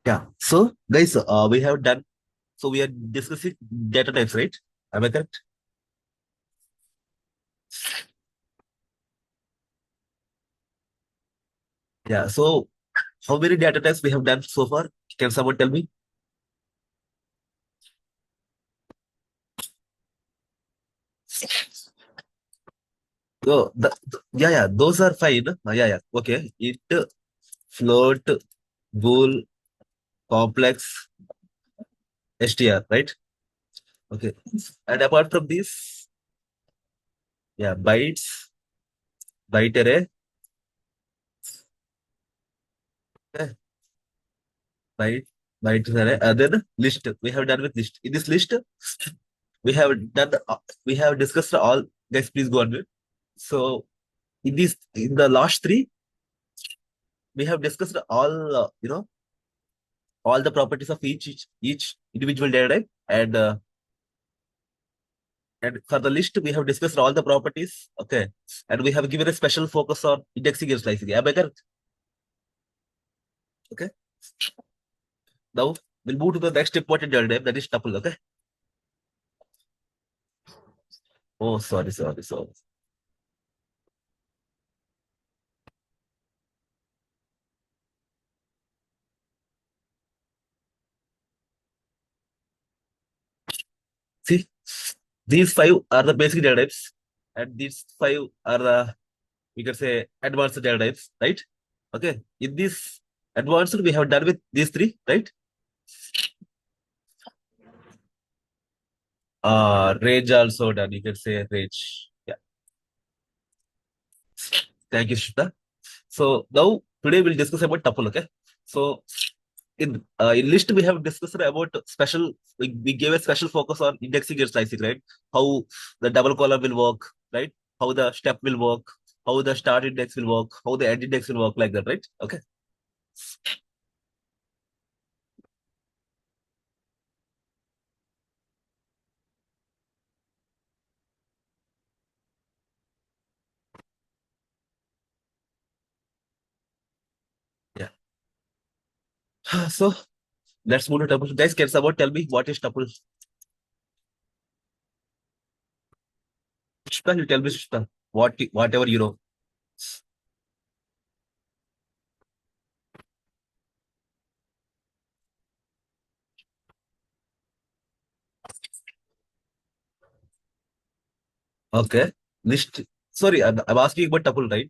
Yeah. So, guys, we have done. So we are discussing data types, right? Am I correct? Yeah. So, how many data types we have done so far? Can someone tell me? Oh, yeah, yeah. Those are fine. Yeah, yeah. Okay. It, float, bool, complex, str, right? Okay. And apart from this, yeah, bytes, byte array, eh, byte, byte array. Then list. We have done with list. In this list, we have done. We have discussed all. Guys, please go on. So in the last three, we have discussed all all the properties of each individual data type, and for the list we have discussed all the properties. Okay, and we have given a special focus on indexing and slicing. Am I correct? Okay. Now we'll move to the next important data type, that is tuple. Okay. Oh, sorry, sorry, sorry. See, these five are the basic data types, and these five are the, we can say, advanced data types, right? Okay. In this advanced, we have done with these three, right? Range also done. You can say range. Yeah. Thank you, Shita. So now today we'll discuss about tuple. Okay. So in list we have discussed about special. We gave a special focus on indexing and slicing, right? How the double column will work, right? How the step will work, how the start index will work, how the end index will work, like that, right? Okay. Yeah. So let's move to tuple. Guys, can someone tell me what is tuple? Shita, you tell me, Shita. Whatever you know. Okay. List. Sorry, I'm asking about tuple, right?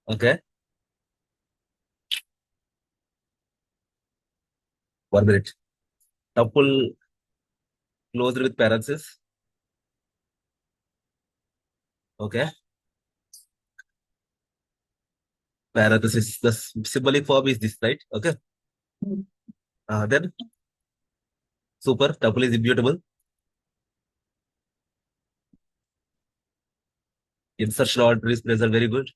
Okay. 1 minute. Tuple closed with parenthesis. Okay. Parenthesis. The symbolic form is this, right? Okay. Then super. Tuple is immutable. Insertion order is present. Very good.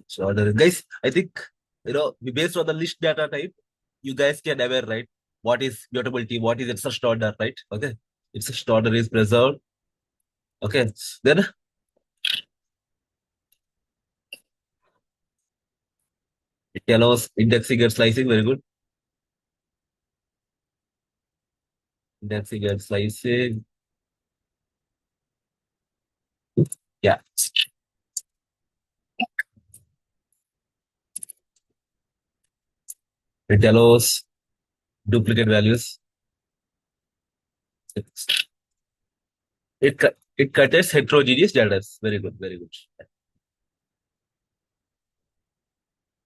So order, guys. I think we based on the list data type, you guys can aware, right? What is mutability? What is insertion order, right? Okay. Insertion order is preserved. Okay. Then it allows indexing and slicing. Very good. Indexing and slicing. Yeah. It allows duplicate values. It contains heterogeneous data. Very good. Very good.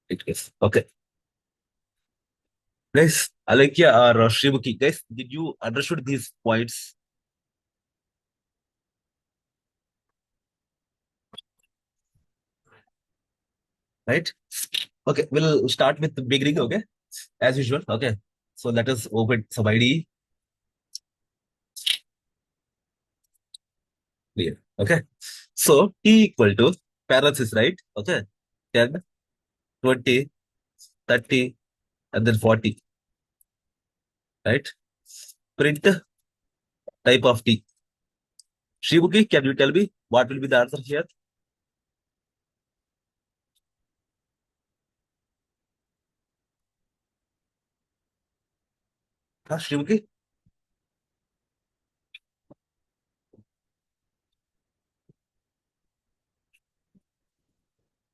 It is. Okay. Guys, Alekia or Shrimuki, guys, did you understood these points, right? Okay, we'll start with the beginning, okay? As usual, okay. So let us open some ID here, okay? So T equal to parenthesis, right? Okay, 10, 20, 30, and then 40, right? Print type of T, Shibuki, can you tell me what will be the answer here? Huh, Shibuki?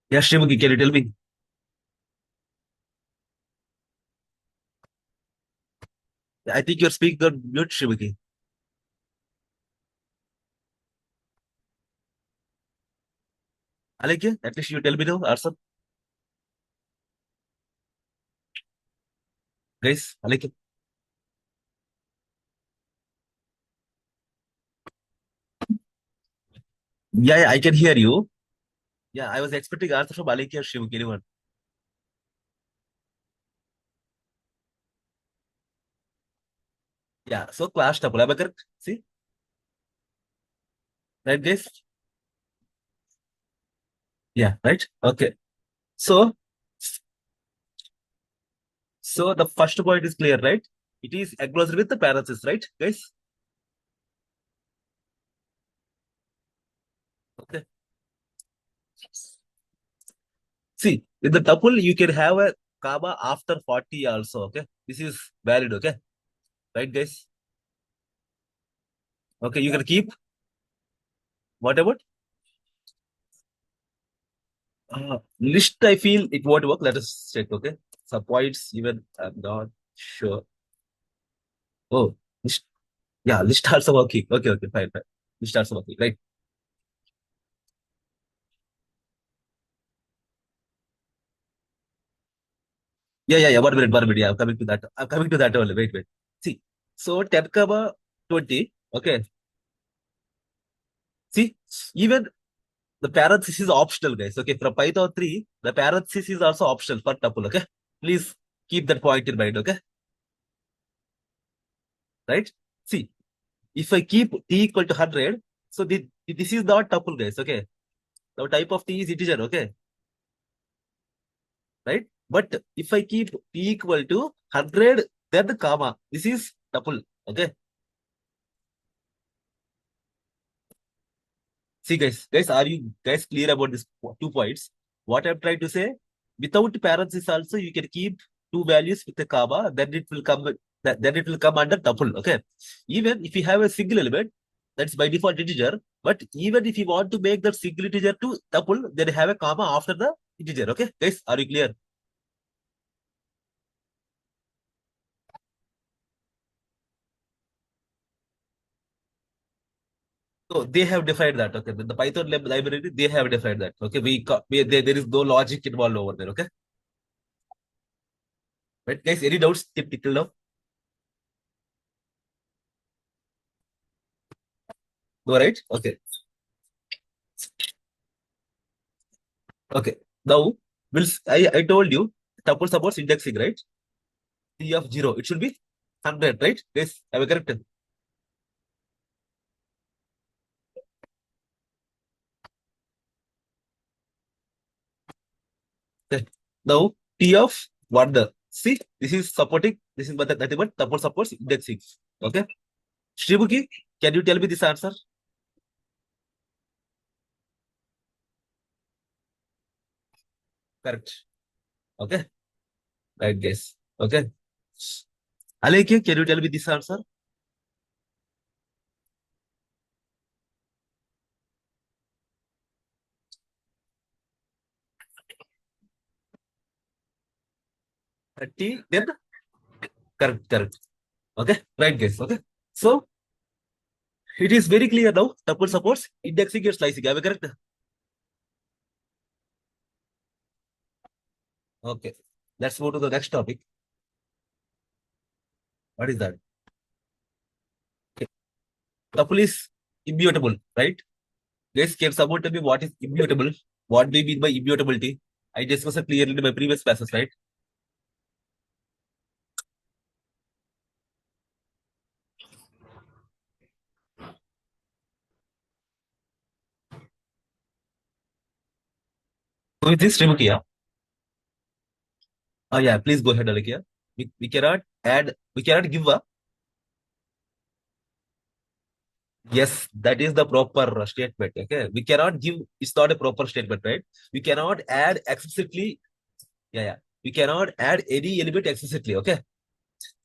Yeah, Shibuki, can you tell me? I think you're speaking on mute, Shibuki. Alekya, at least you tell me now, answer. Guys, Alekya. Yeah, yeah, I can hear you. Yeah, I was expecting answer from Alekya or Shibuki, anyone. Yeah, so class tuple. Am I correct? See? Right, guys? Yeah, right? Okay. So, so the first point is clear, right? It is enclosed with the parenthesis, right, guys? Okay. See, in the tuple, you can have a comma after 40 also, okay? This is valid, okay? Right, guys? Okay, you can keep whatever. List, I feel it won't work. Let us check, okay? Some points, even I'm not sure. Oh, list. Yeah, list also working. Okay, okay, fine, fine. List also working, right? Yeah, yeah, yeah. 1 minute, 1 minute. Yeah, I'm coming to that. I'm coming to that only. Wait, wait. See, so 10 comma 20. Okay. See, even the parenthesis is optional, guys. Okay, from Python 3, the parenthesis is also optional for tuple. Okay, please keep that point in mind. Okay, right? See, if I keep t equal to 100, so this is not tuple, guys. Okay, the type of t is integer. Okay, right? But if I keep t equal to 100, then the comma, this is tuple. Okay, see, guys, are you guys clear about this 2 points? What I'm trying to say, without parentheses also, you can keep two values with a comma, then it will come then it will come under tuple. Okay. Even if you have a single element, that's by default integer. But even if you want to make that single integer to tuple, then have a comma after the integer. Okay, guys, are you clear? So they have defined that. Okay, the Python library they have defined that. Okay, there is no logic involved over there. Okay, right, guys, any doubts till now? No, right? Okay. Okay. Now, I told you tuple supports indexing, right? T of 0. It should be 100, right? Yes, am I correct? Okay. Now, T of 1. See, this is supporting, this is nothing but tuple supports indexing. Okay. Shibuki, can you tell me this answer? Correct. Okay. Right, guess. Okay. Aleke, can you tell me this answer? T, then correct, correct. Okay. Right, guess. Okay. So, it is very clear now. Tuple supports indexing and slicing. Am I correct? Okay. Let's move to the next topic. What is that? Okay. Tuple is immutable, right? Guys, can someone tell me what is immutable? What do you mean by immutability? I discussed it clearly in my previous classes, right? So with this Trimukia, oh yeah, please go ahead, Alekia. We cannot add, we cannot give a, Yes, that is the proper statement. Okay, we cannot give. It's not a proper statement, right? We cannot add explicitly. Yeah, yeah. We cannot add any element explicitly. Okay.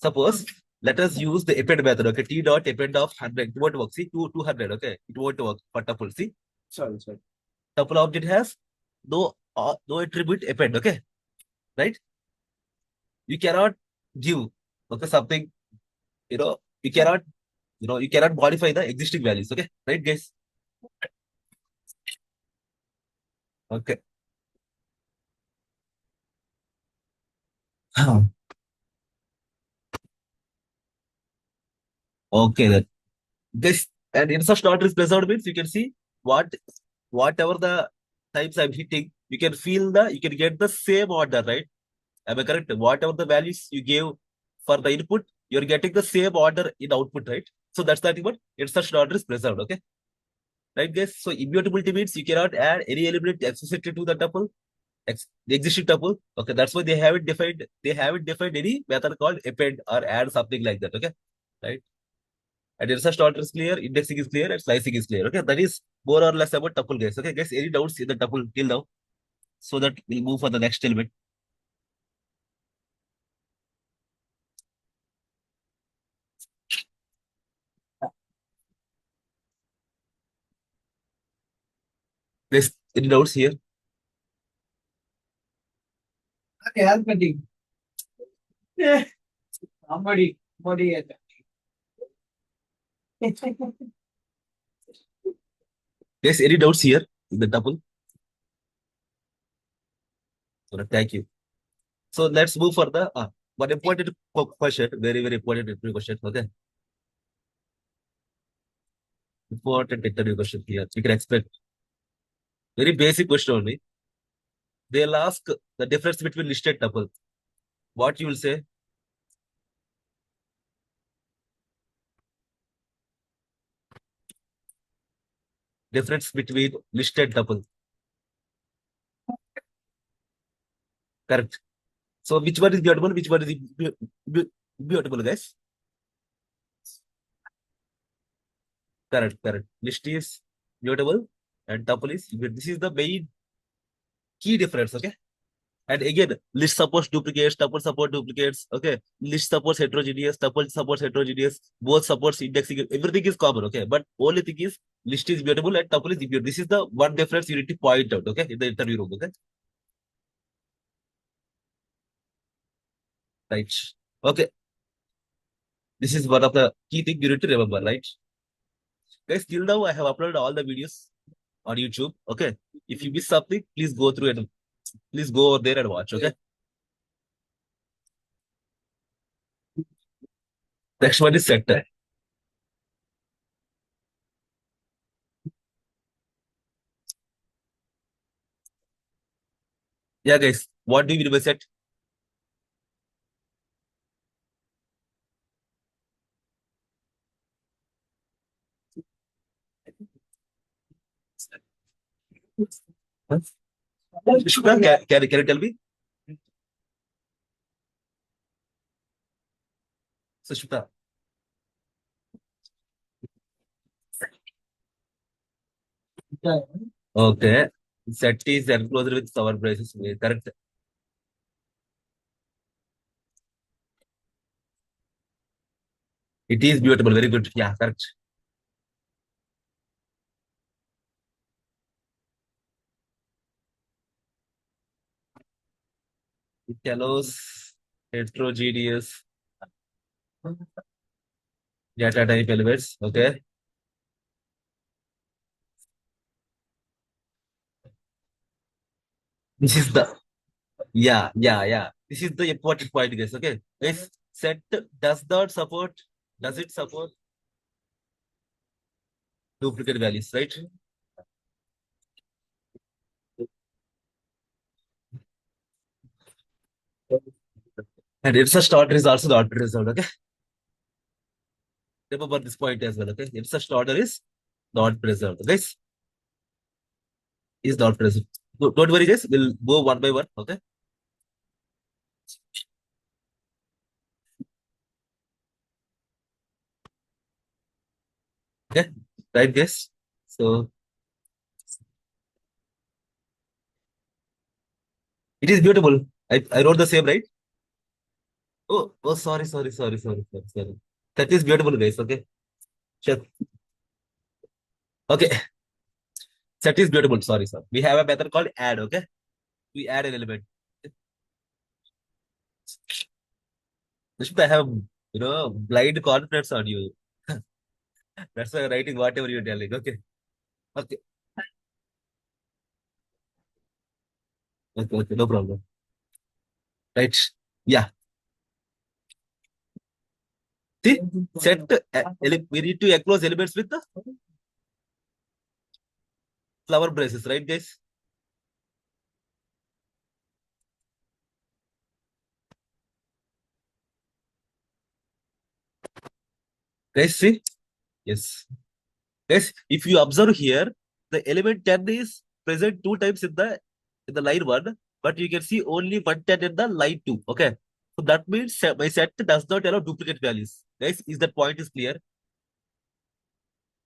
Suppose let us use the append method. Okay, t dot append of 100. It won't work. See, 200. Okay, it won't work for tuple. See, sorry. Tuple object has no attribute append. Okay, right? You cannot give okay something. You know, you cannot you cannot modify the existing values. Okay, right, guys? Okay. Okay, then. This and insertion order is present means you can see what whatever the times I'm hitting, you can get the same order, right? Am I correct? Whatever the values you gave for the input, you're getting the same order in output, right? So that's the thing what insertion order is preserved, okay? Right, guys? So immutability means you cannot add any element associated to the tuple, the existing tuple. Okay, that's why they haven't defined any method called append or add something like that, okay? Right? And insertion order is clear, indexing is clear, and slicing is clear. Okay, that is more or less about tuple, guys. Okay, guys, any doubts in the tuple till now? So that we'll move for the next element. Guys, any doubts here? Okay, I'm ready. Yeah, I'm ready. Ready. Guys, any doubts here in the tuple? So, thank you. So let's move for the one important question, very very important interview question. Okay, important interview question here. You can expect very basic question only. They'll ask the difference between listed tuple. What you will say? Difference between listed tuple. Correct. So which one is beautiful? Which one is beautiful, guys? Correct, correct. List is beautiful and tuple is this is the main key difference. Okay. And again, list supports duplicates, tuple support duplicates. Okay. List supports heterogeneous, tuple supports heterogeneous, both supports indexing. Everything is common. Okay. But only thing is list is beautiful and tuple is beautiful. This is the one difference you need to point out. Okay. In the interview room. Okay. Right. Okay. This is one of the key things you need to remember, right? Guys, till now I have uploaded all the videos on YouTube. Okay. If you miss something, please go through and please go over there and watch. Okay. Next one is sector. Yeah, guys. What do you mean by set? Huh? Shukran, can you tell me? So, Shukran. Okay. Set is enclosed with our braces. Correct. It is beautiful. Very good. Yeah, correct. It allows heterogeneous data type elements. Okay. This is the yeah. This is the important point, guys. Okay. If set does not support, does it support duplicate values, right? And it's a starter is also not present. Okay. Remember this point as well. Okay. It's a starter is not present. Guys, is not present. Don't worry, guys. We'll go one by one. Okay. Okay. right guys? So it is beautiful. I wrote the same, right? Oh, sorry. That is beautiful, guys. Okay, sure. Okay, that is beautiful. Sorry. We have a method called add. Okay, we add an element. Nishit, I have blind confidence on you. That's why I'm writing whatever you're telling. Okay, okay, no problem. Right? Yeah. See, we need to enclose elements with the flower braces, right, guys? Guys, see? Yes. Guys, if you observe here, the element 10 is present two times in the line 1, but you can see only 110 in the line 2. Okay. So that means my set does not allow duplicate values. Guys, is that point is clear?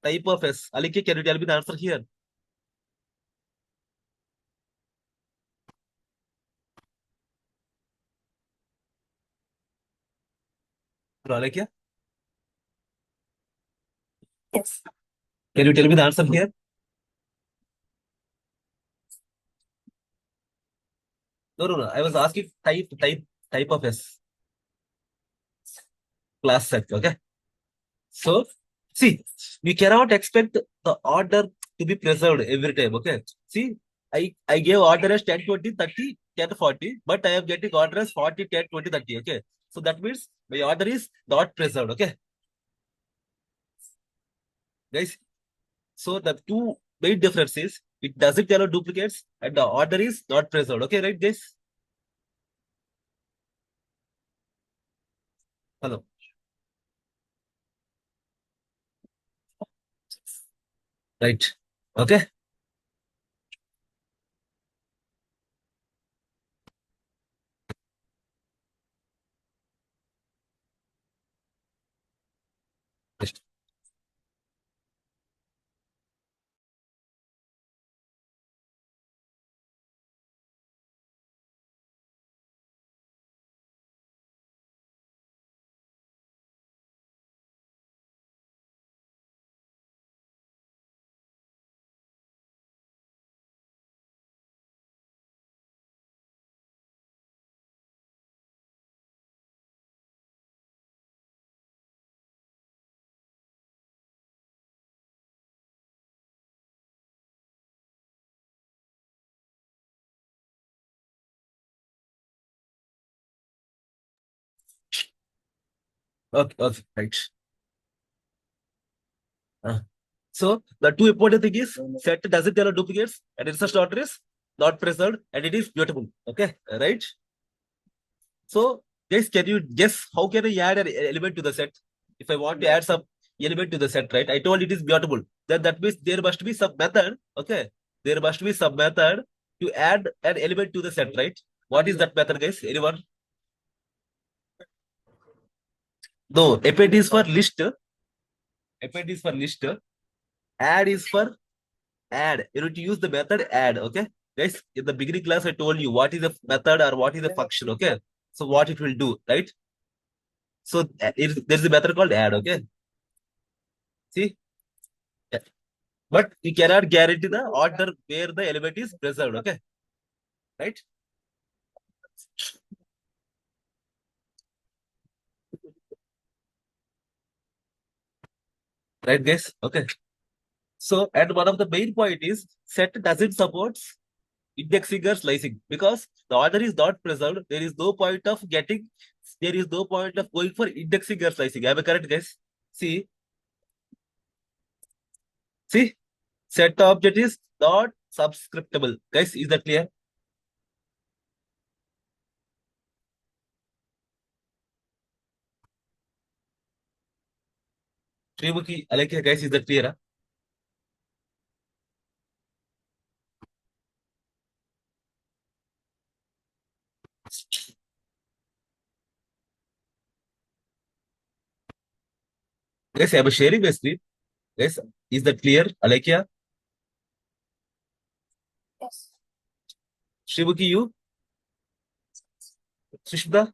Type of S. Alike, can you tell me the answer here? Alike, yes. Can you tell me the answer here? No. I was asking type of S. Class set. Okay. So, see, we cannot expect the order to be preserved every time. Okay. See, I gave order as 10, 20, 30, 10, 40, but I am getting order as 40, 10, 20, 30. Okay. So that means my order is not preserved. Okay. Guys, so the two main differences, it doesn't allow duplicates and the order is not preserved. Okay, right, guys? Hello. Right. Okay. Next. Okay, right. Uh, So the two important thing is set doesn't allow duplicates and its order is not preserved and it is beautiful. Okay, right? So guys, can you guess how can I add an element to the set? If I want to add some element to the set, right? I told it is beautiful. Then that means there must be some method. Okay, there must be some method to add an element to the set, right? What is that method, guys? Anyone? No, append is for list. Append is for list. Add is for add. You need to use the method add. Okay, guys. In the beginning class, I told you what is a method or what is a function. Okay, so what it will do, right? So there's a method called add. Okay, see, but you cannot guarantee the order where the element is preserved. Okay, right? Right, guys. Okay. So, and one of the main point is set doesn't support indexing or slicing because the order is not preserved. There is no point of getting. There is no point of going for indexing or slicing. Am I correct, guys? See, see, set object is not subscriptable. Guys, is that clear? Srimuki, Alekya, guys, is that clear? Huh? Guys, I'm sharing my screen. Yes, is that clear, Alekia? Shibuki, you? Sushmita?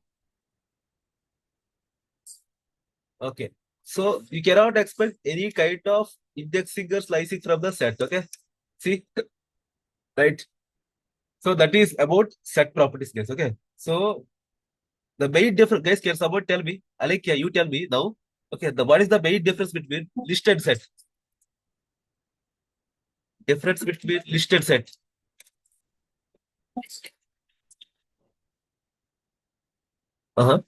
Okay. So you cannot expect any kind of indexing or slicing from the set. Okay. See, right? So that is about set properties, guys. Okay. So the main difference, guys, can someone tell me? Alekia, you tell me now. Okay. What is the main difference between list and set? Difference between list and set. Uh-huh.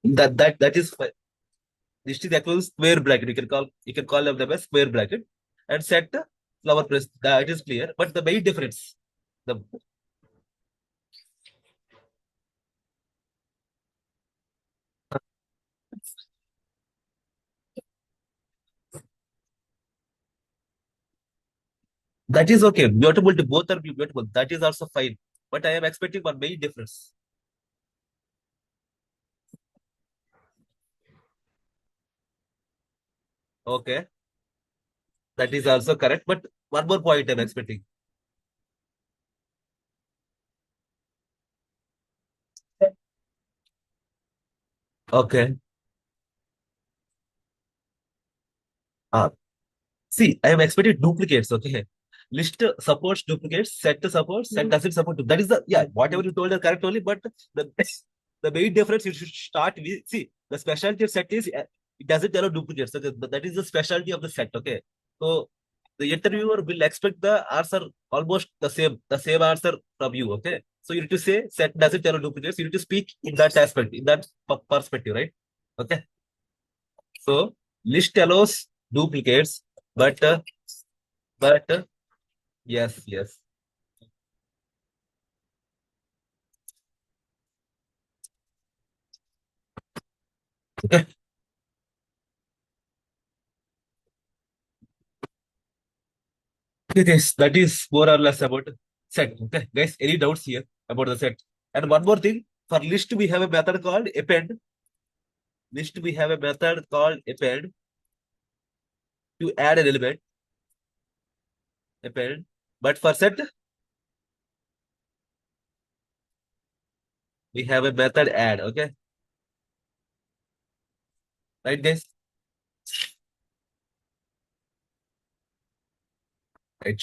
That is list is actual square bracket. You can call them as square bracket and set flower press. That is clear. But the main difference, the that is okay. Mutable to both are mutable. That is also fine. But I am expecting one main difference. Okay. That is also correct. But one more point I'm expecting. Okay. Uh, See, I am expecting duplicates. Okay. List supports duplicates, set supports, set doesn't support. That is the, yeah, whatever you told is correct only, but the the main difference you should start with. See, the specialty of set is it doesn't allow duplicates. Okay, that is the specialty of the set. Okay. So the interviewer will expect the answer almost the same answer from you. Okay. So you need to say set doesn't allow duplicates. You need to speak in that aspect, in that perspective, right? Okay. So list allows duplicates, but yes, yes. Okay. Okay, guys, that is more or less about set. Okay, guys, any doubts here about the set? And one more thing, for list we have a method called append. List we have a method called append to add an element. Append. But for set, we have a method add. Okay, right, guys? Right.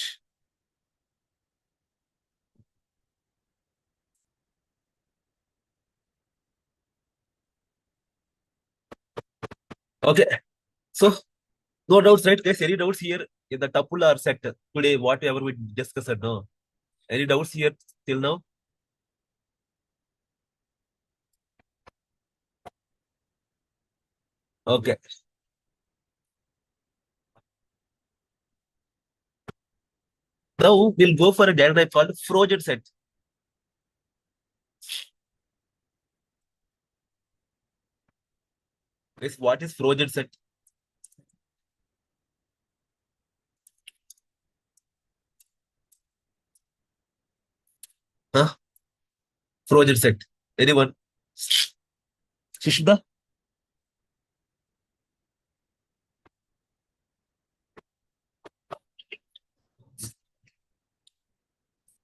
Okay. So no doubts, right, guys? Any doubts here in the tuple or set today? Whatever we discussed, no. Any doubts here till now? Okay. Now we'll go for a diagram called frozen set. Guys, what is frozen set? Huh? Frozen set. Anyone? Shishda?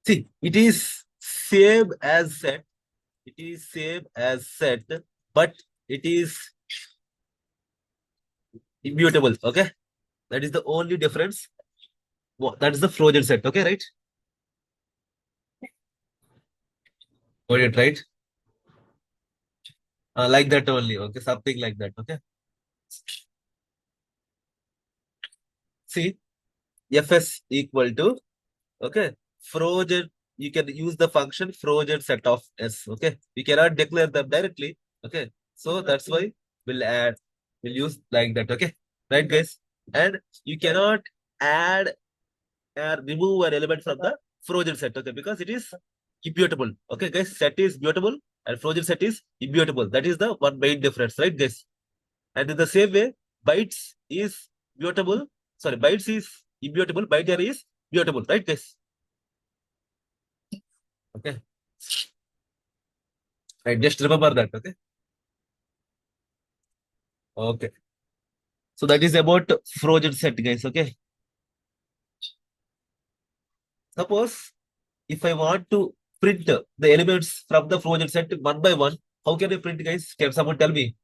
See, it is same as set. It is same as set, but it is immutable. Okay, that is the only difference. That is the frozen set. Okay, right? Got it right? Like that only. Okay, something like that. Okay. See, fs equal to, okay, frozen. You can use the function frozen set of s. Okay, we cannot declare them directly. Okay, so that's why we'll add. We'll use like that. Okay, right, guys? And you cannot add and remove an element from the frozen set. Okay, because it is immutable. Okay, guys, set is mutable and frozen set is immutable. That is the one main difference, right, guys? And in the same way, bytes is mutable. Sorry, bytes is immutable. Binary is mutable, right, guys? Okay. Right, just remember that. Okay. Okay. So that is about frozen set, guys. Okay. Suppose if I want to print the elements from the frozen set one by one, how can I print, guys? Can someone tell me?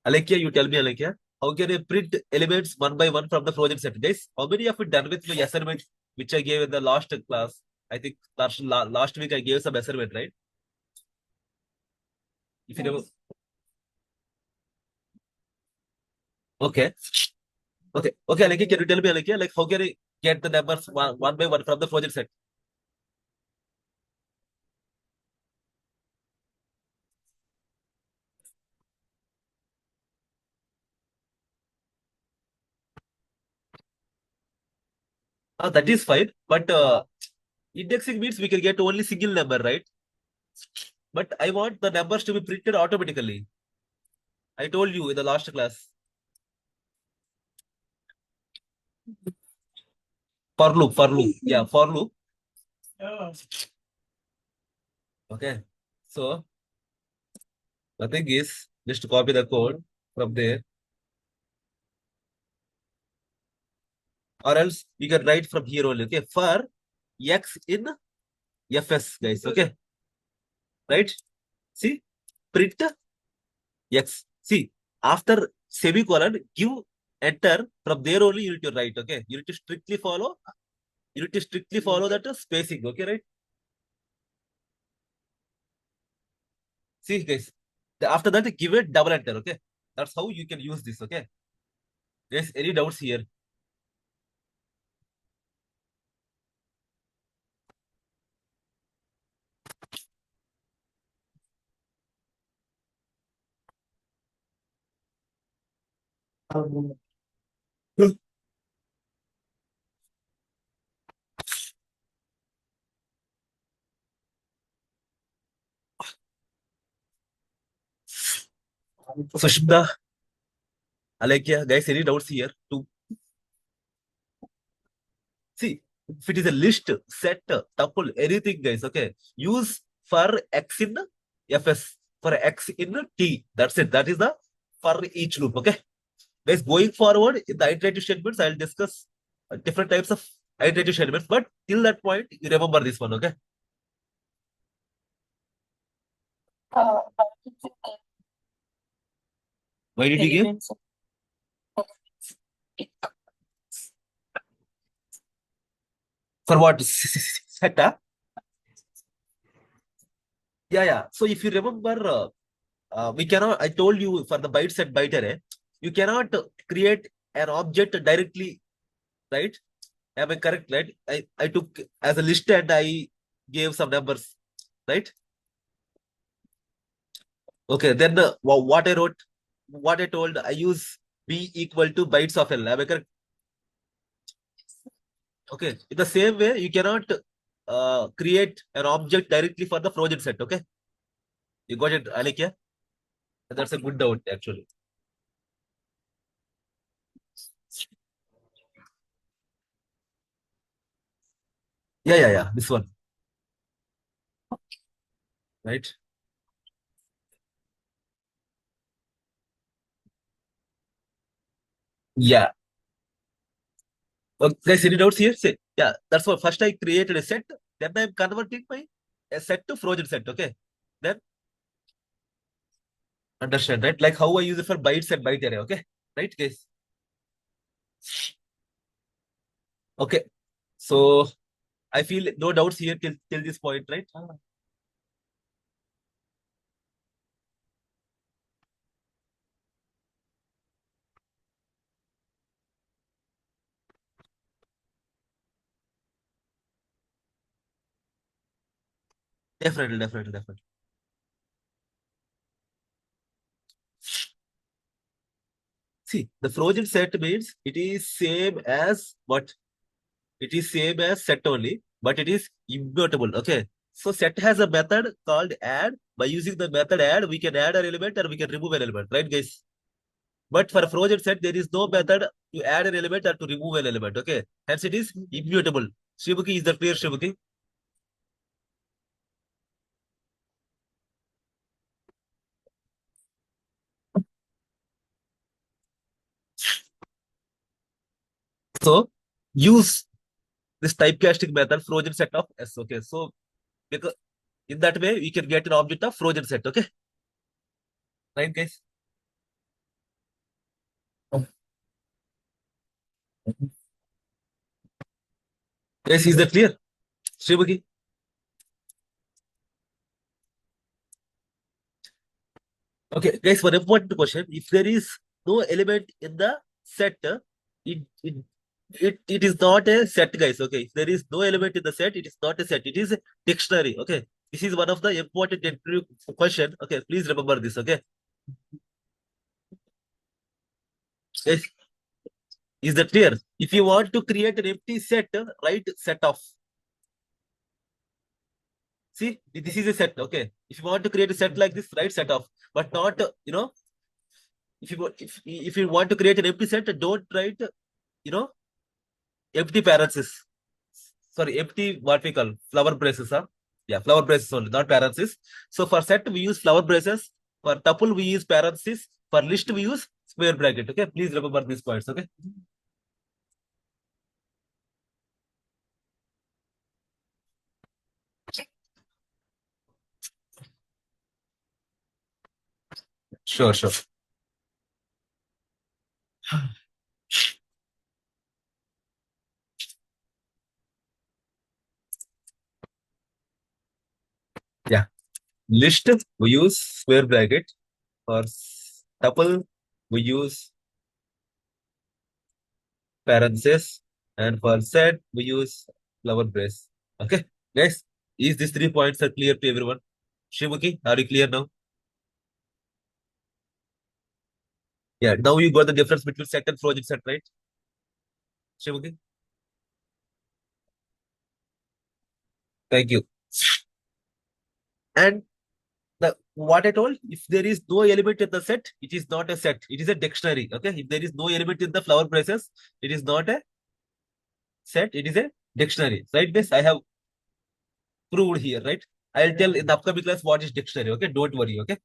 Alekia, you tell me, Alekia. How can I print elements one by one from the frozen set, guys? How many of it done with my assignment, which I gave in the last class? I think last week I gave some assignment, right? If you never, okay, okay, Alekia, can you tell me, Alekia, like how can I get the numbers one by one from the frozen set? That is fine, but indexing means we can get only single number, right? But I want the numbers to be printed automatically. I told you in the last class. For loop. Yeah, for loop. Okay. So the thing is, just copy the code from there, or else you can write from here only. Okay. For X in FS, guys. Okay. Right? See, print X. See, after semicolon, give enter from there only you need to write. Okay. You need to strictly follow. You need to strictly follow that spacing. Okay, right? See, guys. After that, give it double enter. Okay. That's how you can use this. Okay. Guys, any doubts here? Sushmita, Alekia, guys, any doubts here? To see, if it is a list, set, tuple, anything, guys, okay. Use for X in FS, for X in T. That's it. That is the for each loop, okay. Guys, going forward in the iterative statements, I'll discuss different types of iterative statements. But till that point, you remember this one, okay? Why did you give? For what? Set, yeah, yeah. So if you remember, we cannot, I told you for the byte set byte array, you cannot create an object directly, right? Am I correct, right? I took as a list and I gave some numbers, right? Okay, then what I wrote, what I told, I use B equal to bytes of L. Am I correct? Okay, in the same way, you cannot create an object directly for the frozen set, okay? You got it, Alekia? That's a good doubt, actually. Yeah, yeah, yeah, this one, right? Yeah. Guys, any doubts here? Say, yeah, that's what first I created a set, then I'm converting my a set to frozen set. Okay. Then understand, right? Like how I use it for bytes and byte array. Okay. Right, guys? Okay. So I feel no doubts here till this point, right? Definitely, definitely, definitely. See, the frozen set means it is same as what? It is same as set only, but it is immutable. Okay. So set has a method called add. By using the method add, we can add an element or we can remove an element, right, guys? But for a frozen set, there is no method to add an element or to remove an element. Okay. Hence it is immutable. Shibuki is the clear Shibuki. So use this typecasting method, frozen set of S. Okay. So because in that way, we can get an object of frozen set. Okay. Right, guys? Guys, is that clear? Srimukhi? Okay, guys, one important question. If there is no element in the set, it, it, it is not a set, guys. Okay, if there is no element in the set, it is not a set. It is a dictionary. Okay, this is one of the important interview question. Okay, please remember this. Okay, guys, is that clear? If you want to create an empty set, write set of. See, this is a set. Okay, if you want to create a set like this, write set of, but not if you want to create an empty set, don't write you know empty parentheses. Sorry, empty what we call flower braces, huh? Yeah, flower braces only, not parentheses. So for set we use flower braces. For tuple we use parentheses. For list we use square bracket. Okay, please remember these points. Okay. Sure, sure. Yeah, list we use square bracket. For tuple we use parentheses, and for set we use flower brace. Okay, guys, is these 3 points are clear to everyone? Shimuki, are you clear now? Yeah, now you got the difference between set and frozen set, right? Shimuki, thank you. And the what I told, if there is no element in the set, it is not a set. It is a dictionary. Okay, if there is no element in the flower braces, it is not a set. It is a dictionary. Right? This I have proved here. Right? I'll tell in the upcoming class what is dictionary. Okay, don't worry. Okay.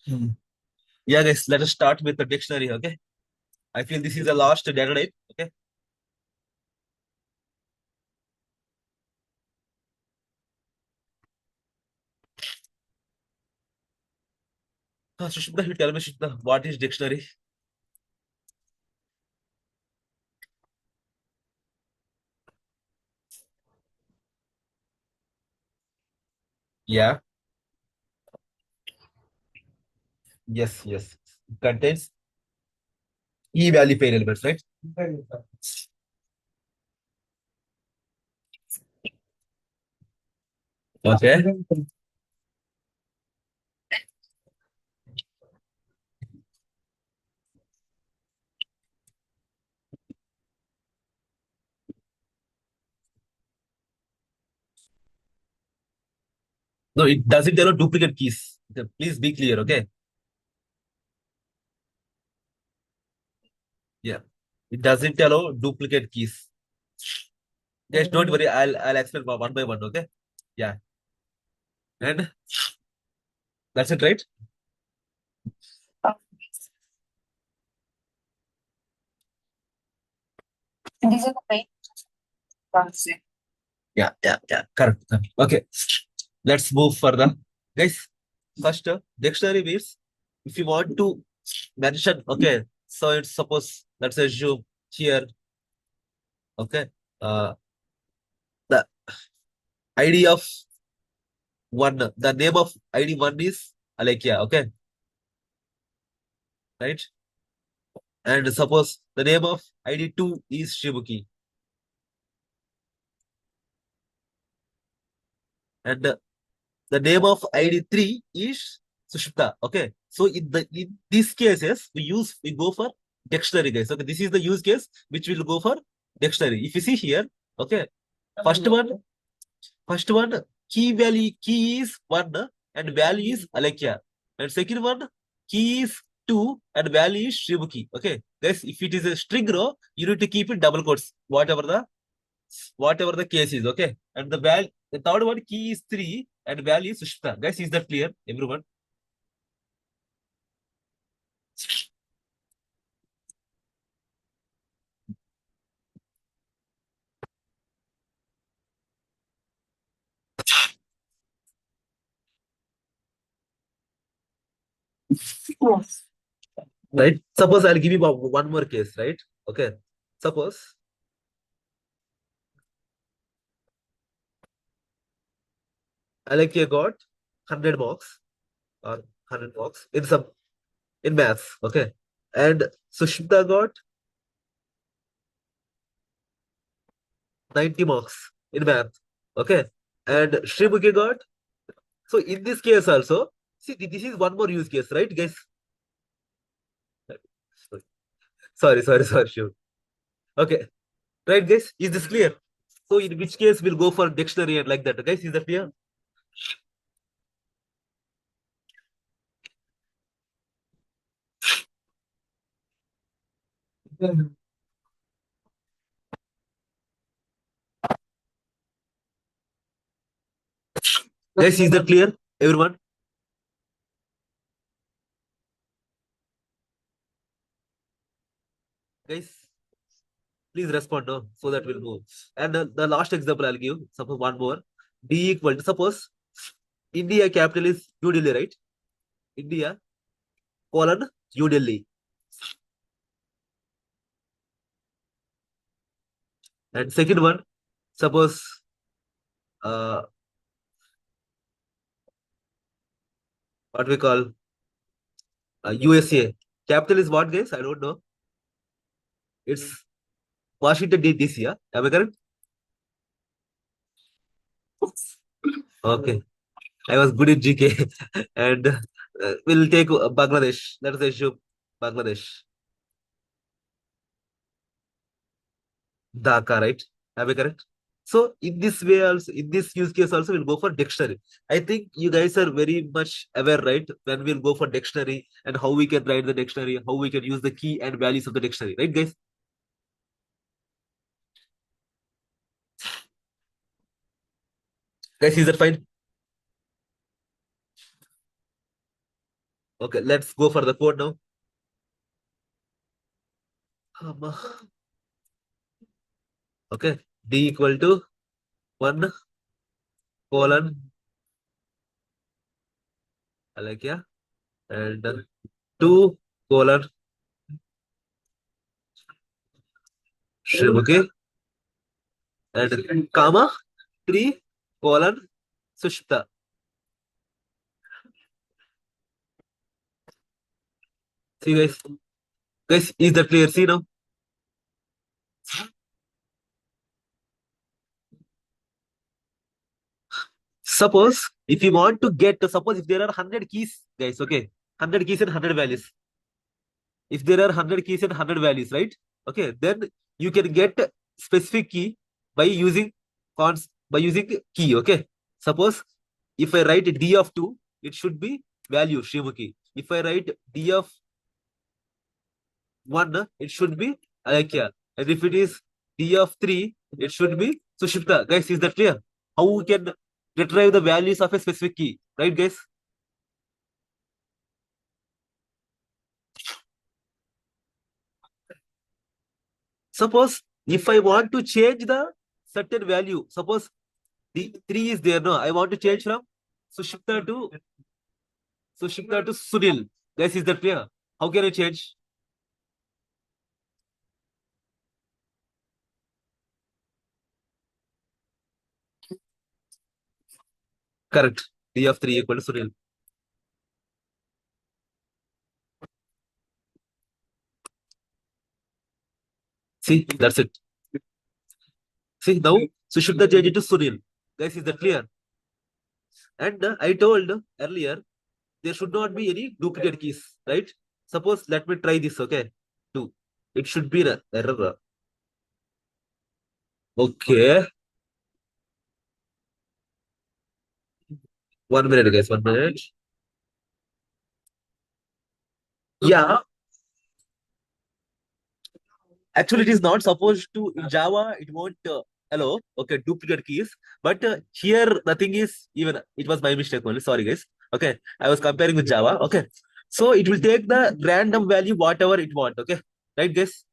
Hmm. Yeah, guys. Let us start with the dictionary. Okay. I feel this is the last data type. Okay. Sushmita, you tell me, Sushmita, what is dictionary? Yeah. Yes. Yes. It contains e-value pair elements, right? Okay. No, it doesn't allow duplicate keys. Okay, please be clear, okay? Yeah. It doesn't allow duplicate keys. Yes, don't worry. I'll explain one by one, okay? Yeah. And that's it, right? These are the main concepts. Yeah, yeah, yeah. Correct. Correct. Okay. Let's move further. Guys, first, dictionary means if you want to mention, okay, so it's suppose, let's assume here, okay, the ID of one, the name of ID one is Alekia, okay, right? And suppose the name of ID two is Shibuki, and the name of ID three is Sushmita, okay. So in these cases, we go for dictionary, guys. Okay, this is the use case which will go for dictionary. If you see here, okay, first one, first one key is one and value is Alekia, and second one key is 2 and value is Shibuki. Okay, guys, if it is a string row, you need to keep it double quotes, whatever the case is. Okay, and the third one key is 3 and value is Sushita. Guys, is that clear, everyone? Yes. Right? Suppose I'll give you one more case, right? Okay. Suppose Alekya got 100 marks or 100 marks in maths. Okay. And Sushmita got 90 marks in math. Okay. And Srimuki got. So in this case also, see, this is one more use case, right, guys? Sorry, Shiv. Okay. Right, guys? Is this clear? So in which case we'll go for dictionary and like that, guys? Is that clear? Mhm. Guys, is that clear? Everyone? Guys, please respond no, so that we'll move. And the last example I'll give, suppose one more. D equal to, suppose India capital is New Delhi, right? India colon New Delhi. And second one, suppose uh, what we call USA. Capital is what, guys? I don't know. It's Washington DC. Yeah, am I correct? Okay, I was good in GK, and we'll take Bangladesh. Let us assume Bangladesh, Dhaka, right? Am I correct? So in this way also, in this use case also, we'll go for dictionary. I think you guys are very much aware, right? When we'll go for dictionary and how we can write the dictionary, how we can use the key and values of the dictionary, right, guys? Guys, is that fine? Okay, let's go for the code now. Okay, D equal to 1 colon, like yeah, and 2 colon, okay, and comma 3 colon Sushta. See guys, is that clear? See now. Suppose if you want to get, suppose if there are 100 keys, guys, okay, 100 keys and 100 values. If there are 100 keys and 100 values, right? Okay, then you can get specific key by using key. Okay, suppose if I write D of 2, it should be value Srimuki. If I write D of 1, it should be Alakya. And if it is D of 3, it should be Sushipta. Guys, is that clear? How we can retrieve the values of a specific key, right, guys? Suppose if I want to change the certain value, suppose the 3 is there, no, I want to change from Sushipta to Sunil. Guys, is that clear? How can I change? Correct. D of 3 equal to Sunil. See, that's it. See, now Sushipta change it to Sunil. Guys, is that clear? And I told earlier, there should not be any duplicate keys, right? Suppose, let me try this, okay? 2. It should be an error. Okay. 1 minute, guys, 1 minute. Yeah, actually, it is not supposed to in Java. It won't allow duplicate keys. But here the thing is even it was my mistake only. Sorry, guys. Okay, I was comparing with Java. Okay, so it will take the random value whatever it want. Okay, right, guys.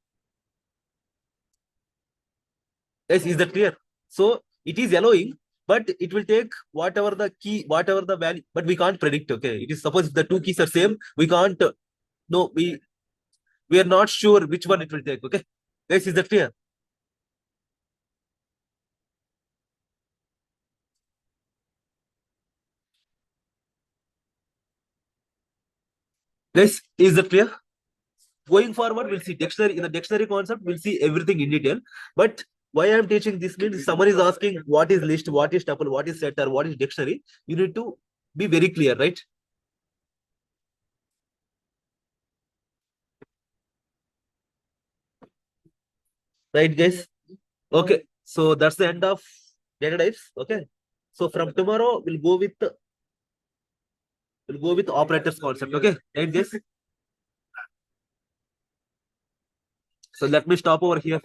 Guys, is that clear? So it is allowing, but it will take whatever the key, whatever the value. But we can't predict. Okay, it is suppose if the two keys are same, we can't. No, we are not sure which one it will take. Okay, guys, is that clear? Guys, is that clear? Going forward, we'll see dictionary in the dictionary concept, we'll see everything in detail. But why I'm teaching this means if someone is asking what is list, what is tuple, what is setter, what is dictionary, you need to be very clear, right? Right, guys? Okay. So that's the end of data types. Okay. So from tomorrow we'll go with operators concept. Okay, right, guys? So let me stop over here.